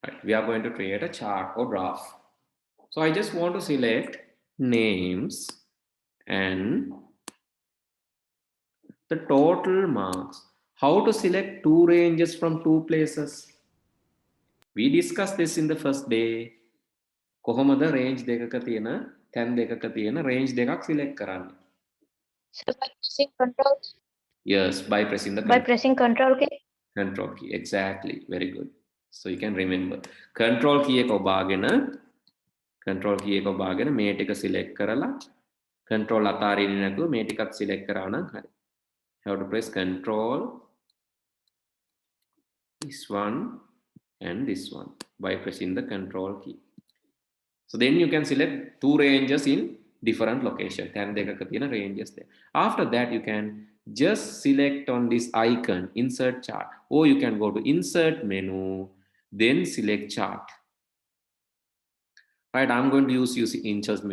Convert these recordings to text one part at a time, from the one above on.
Right? We are going to create a chart or graph. So I just want to select names and the total marks. How to select two ranges from two places? We discussed this in the first day. කොහොමද range දෙකක තියෙන තැන් දෙකක තියෙන range දෙකක් select කරන්නේ? So by pressing control. Yes, by pressing the control key. Control key, exactly. Very good. So you can remember. Control key එක ඔබාගෙන මේ ටික select කරලා control අතාරින්නේ නැතුව මේ ටිකත් select කරා නම් හරි. Have to press control this one and this one by pressing the control key. So then you can select two ranges in different locations. And ranges there. After that, you can just select on this icon, insert chart, or you can go to insert menu, then select chart. Right, I'm going to use insert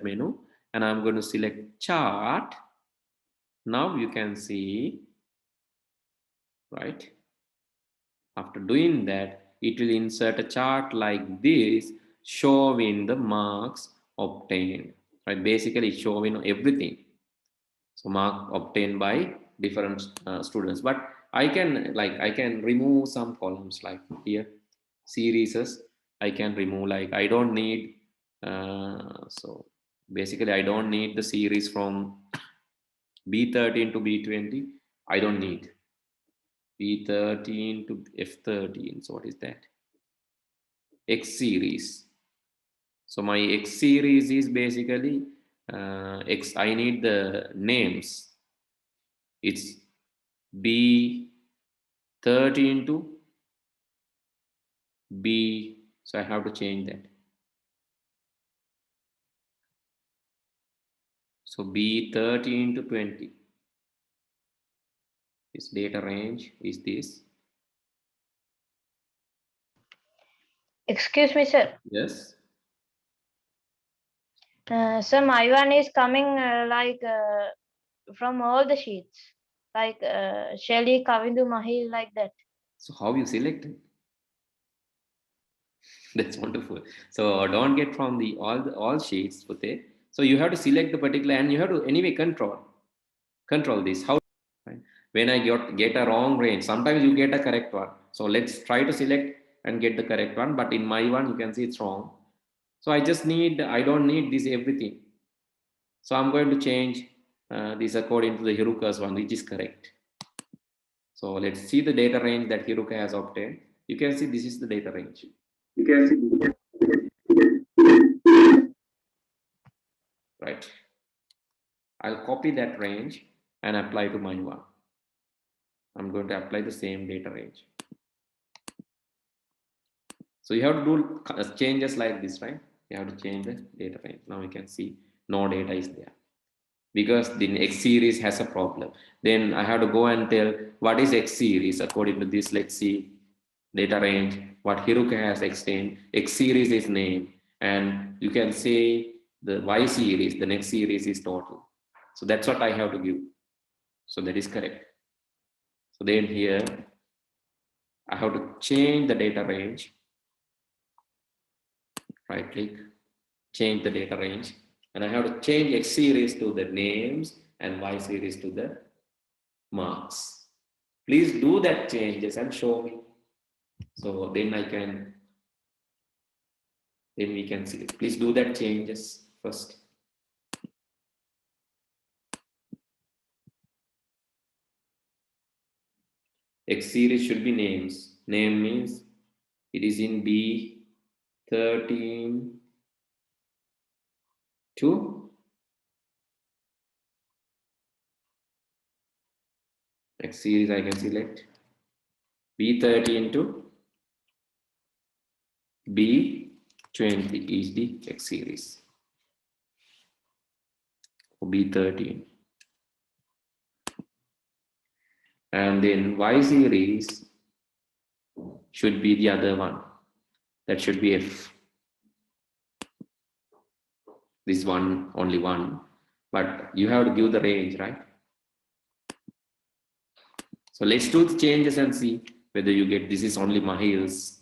menu, and I'm going to select chart. Now you can see, right? After doing that, it will insert a chart like this, showing the marks obtained. Right, basically it's showing everything. So mark obtained by different students. But I can remove some columns like here, series. I can remove, like I don't need. So basically, I don't need the series from B13 to B20. I don't need B13 to F13. So what is that? X series. So my X series is basically X. I need the names. It's B13 to B. So I have to change that. So B13 to 20. This data range is this. Excuse me, sir. Yes. So my one is coming from all the sheets, like Shelly, Kavindu, Mahil, like that. So how you select it? That's wonderful. So don't get from the all sheets, Pute. So you have to select the particular, and you have to anyway control this. How? Right? When I get a wrong range, sometimes you get a correct one. So let's try to select and get the correct one. But in my one, you can see it's wrong. So I don't need this everything. So I'm going to change this according to the Hiruka's one, which is correct. So let's see the data range that Hiruka has obtained. You can see this is the data range. You can see. Right. I'll copy that range and apply to my one. I'm going to apply the same data range. So you have to do changes like this, right? You have to change the data range. Now you can see no data is there because the X series has a problem. Then I have to go and tell what is X series according to this. Let's see data range, what Hiruka has extended. X series is name, and you can say the Y series, the next series is total. So that's what I have to give. So that is correct. So then here I have to change the data range. Right click, change the data range, and I have to change X series to the names and Y series to the marks. Please do that changes and show me. So then we can see it. Please do that changes first. X series should be names. Name means it is in B13 to X series. I can select B13 to B20 is the X series. B13. And then Y series should be the other one. That should be F. This one, only one. But you have to give the range, right? So let's do the changes and see whether you get this is only Mahil's.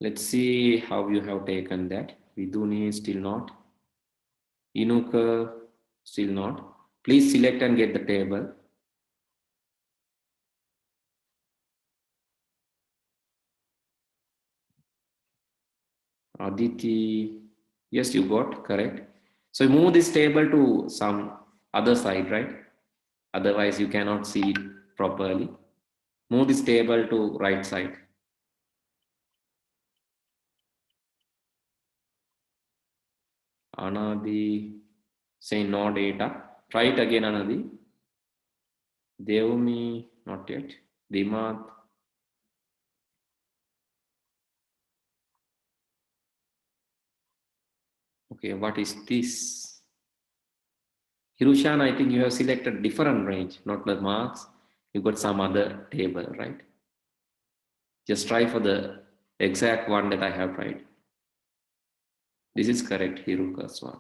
Let's see how you have taken that. Viduni still not. Inuka still not. Please select and get the table. Aditi, yes, you got correct. So move this table to some other side, right? Otherwise you cannot see it properly. Move this table to right side. Anadi saying no data. Try it again, Anadi. Devumi, not yet. Dimat. Okay, what is this? Hirushan, I think you have selected different range, not the marks. You got some other table, right? Just try for the exact one that I have tried. This is correct, Hiruka's one.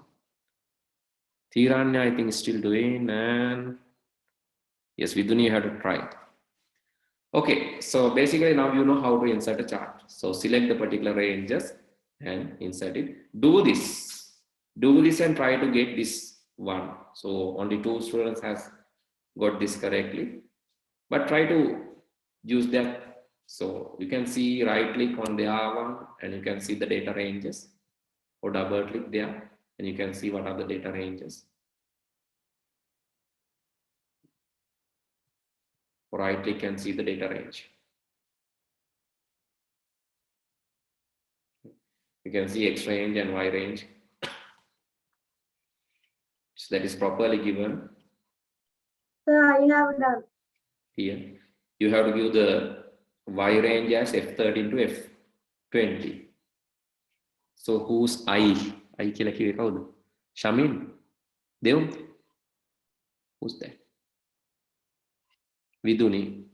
Tiranya, I think, is still doing, and yes, Viduni, you have to try. Okay, so basically now you know how to insert a chart. So select the particular ranges and insert it. Do this and try to get this one. So only 2 students has got this correctly, but try to use that. So you can see right click on the R1 and you can see the data ranges, or double click there and you can see what are the data ranges. Or right click and see the data range. You can see X range and Y range. So that is properly given. Sir, I have done. Here, you have to give the Y range as F13 to F20. So who's I? I කියලා කිව්වේ කවුද? Shamin? Devum? Who's that? Viduni.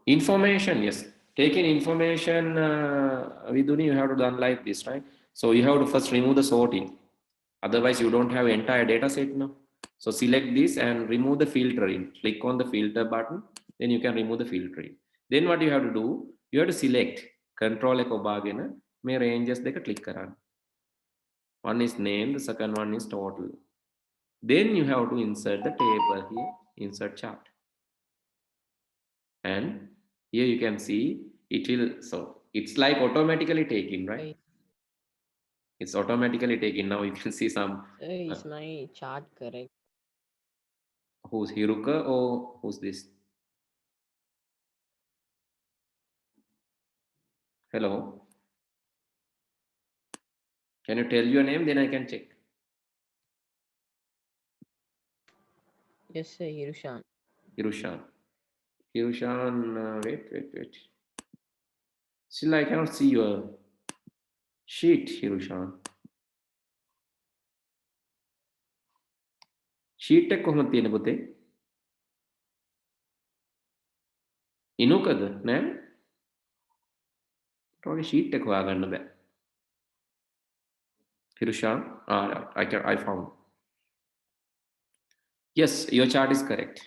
Information, yes. Taking information, Viduni, you have to done like this, right? So you have to first remove the sorting. Otherwise, you don't have entire data set now. So select this and remove the filtering. Click on the filter button, then you can remove the filtering. Then what you have to do, you have to select control එක ඔබාගෙන මේ ranges දෙක click කරන්න. One is name, the second one is total. Then you have to insert the table here, insert chart. And here you can see it will, so it's like automatically taken, right? It's automatically taken. Now you can see some. Is my chart correct? Who's Hiruka or who's this? Hello. Can you tell your name? Then I can check. Yes, sir, Hirushan. Hirushan. Hirushan, wait. Still, I cannot see your sheet, Hirushan. Sheet එක කොහොමද තියෙන්නේ පුතේ? ඉනුකද නෑ? ඔගේ sheet එක හොයාගන්න බෑ. Hirushan, I found. Yes, your chart is correct.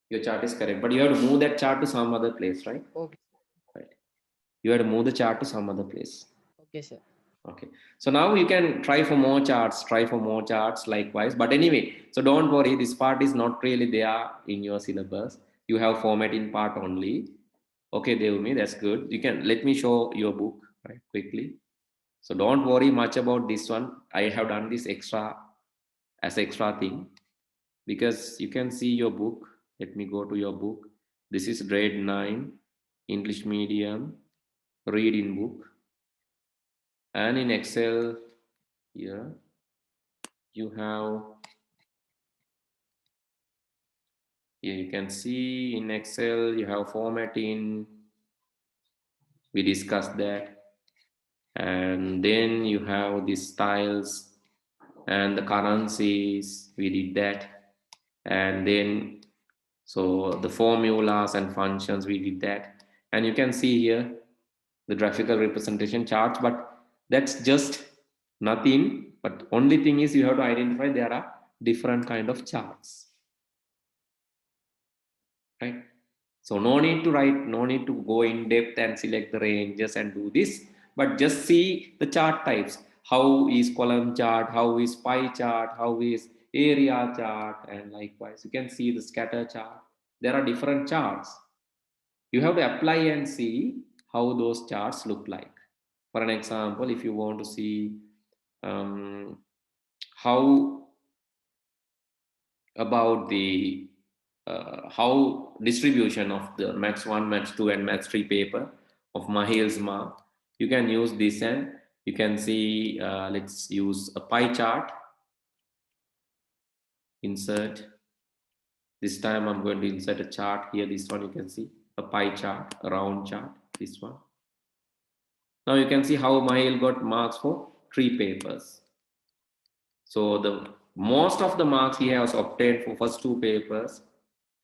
Your chart is correct, but you have to move that chart to some other place, right? Okay. Right. You have to move the chart to some other place. Okay, sir. Okay, so now you can try for more charts likewise, but anyway, so don't worry, this part is not really there in your syllabus. You have formatting part only. Okay, Devumi, that's good. You can let me show your book right quickly. So don't worry much about this one. I have done this extra thing because you can see your book. Let me go to your book. This is grade 9 English medium reading book. And in Excel, here you have, here you can see in Excel, you have formatting. We discussed that. And then you have the styles and the currencies. We did that. And then, so the formulas and functions, we did that. And you can see here the graphical representation charts, but that's just nothing, but only thing is you have to identify there are different kind of charts, right? So no need to write, no need to go in depth and select the ranges and do this, but just see the chart types. How is column chart, how is pie chart, how is area chart, and likewise you can see the scatter chart. There are different charts. You have to apply and see how those charts look like. For an example, if you want to see how about the how distribution of the maths 1, maths 2 and maths 3 paper of Mahil's mark, you can use this and you can see, let's use a pie chart, insert. This time I'm going to insert a chart here. This one you can see a pie chart, a round chart, this one. Now you can see how Mahil got marks for 3 papers. So the most of the marks he has obtained for first 2 papers,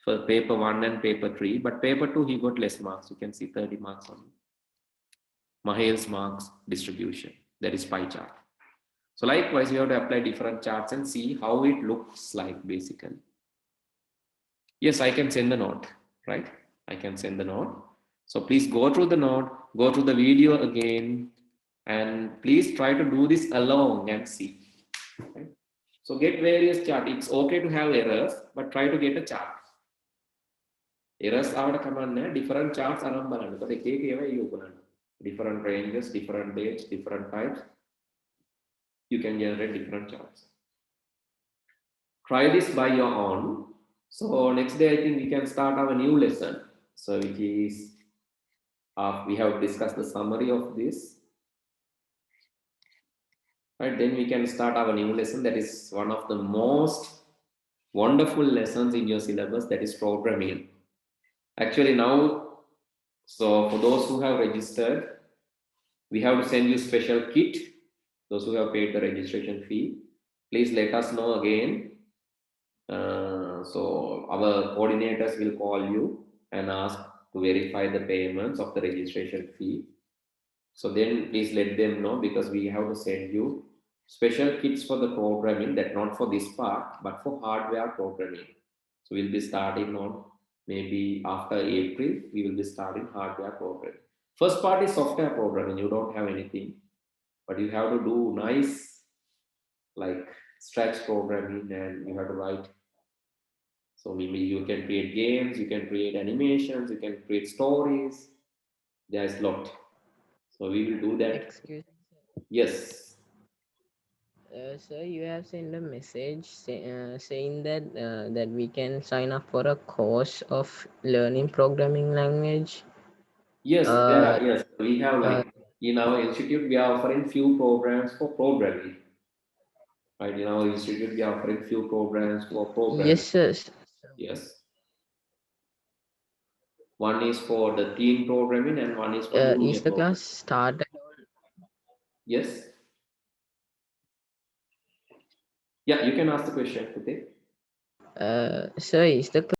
for paper 1 and paper 3, but paper 2 he got less marks. You can see 30 marks on Mahil's marks distribution, that is pie chart. So likewise you have to apply different charts and see how it looks like basically. Yes, I can send the note, right? I can send the note. So please go through the note, go through the video again, and please try to do this along and see. Okay? So get various charts. It's okay to have errors, but try to get a chart. Errors are command different charts are different ranges, different dates, different types. You can generate different charts. Try this by your own. So next day I think we can start our new lesson. So which is we have discussed the summary of this. Right, then we can start our new lesson. That is one of the most wonderful lessons in your syllabus, that is programming. Actually now, so for those who have registered, we have to send you special kit. Those who have paid the registration fee, please let us know again. So our coordinators will call you and ask to verify the payments of the registration fee. So then please let them know, because we have to send you special kits for the programming, that not for this part, but for hardware programming. So we'll be starting on maybe after April, we will be starting hardware programming. First part is software programming. You don't have anything, but you have to do nice like stretch programming, and you have to write. So maybe you can create games, you can create animations, you can create stories. There's a lot. So we will do that. Excuse me, Yes. sir, you have sent a message saying that that we can sign up for a course of learning programming language. Yes, Uh, yes. We have uh, like in our institute, we are offering few programs for programming. Right, in our institute, we are offering few programs for programming. yes, sir. Yes. One is for the teen programming and one is for junior Is the programming. class started? Yes. Yeah, you can ask the question, Pute. Sir, is the